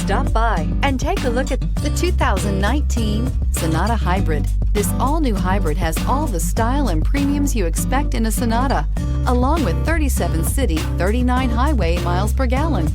Stop by and take a look at the 2019 Sonata Hybrid. This all-new hybrid has all the style and premiums you expect in a Sonata, along with 37 city, 39 highway miles per gallon.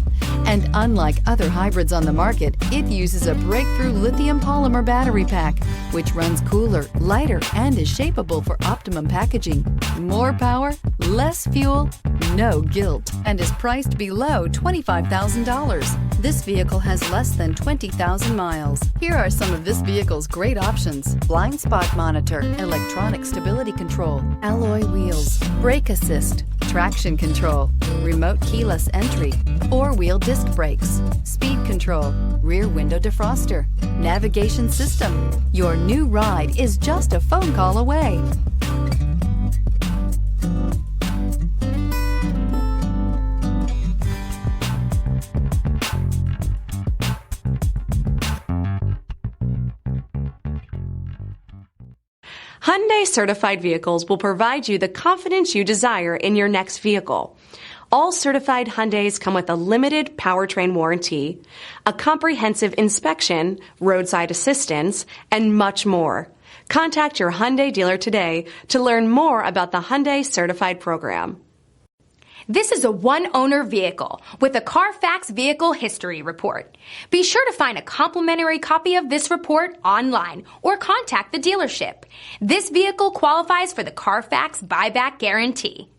And unlike other hybrids on the market, it uses a breakthrough lithium polymer battery pack, which runs cooler, lighter, and is shapeable for optimum packaging. More power, less fuel, no guilt, and is priced below $25,000. This vehicle has less than 20,000 miles. Here are some of this vehicle's great options: blind spot monitor, electronic stability control, alloy wheels, brake assist, traction control, remote keyless entry, four-wheel disc brakes, speed control, rear window defroster, navigation system. Your new ride is just a phone call away. Hyundai Certified Vehicles will provide you the confidence you desire in your next vehicle. All certified Hyundais come with a limited powertrain warranty, a comprehensive inspection, roadside assistance, and much more. Contact your Hyundai dealer today to learn more about the Hyundai Certified program. This is a one-owner vehicle with a CARFAX Vehicle History Report. Be sure to find a complimentary copy of this report online or contact the dealership. This vehicle qualifies for the CARFAX Buyback Guarantee.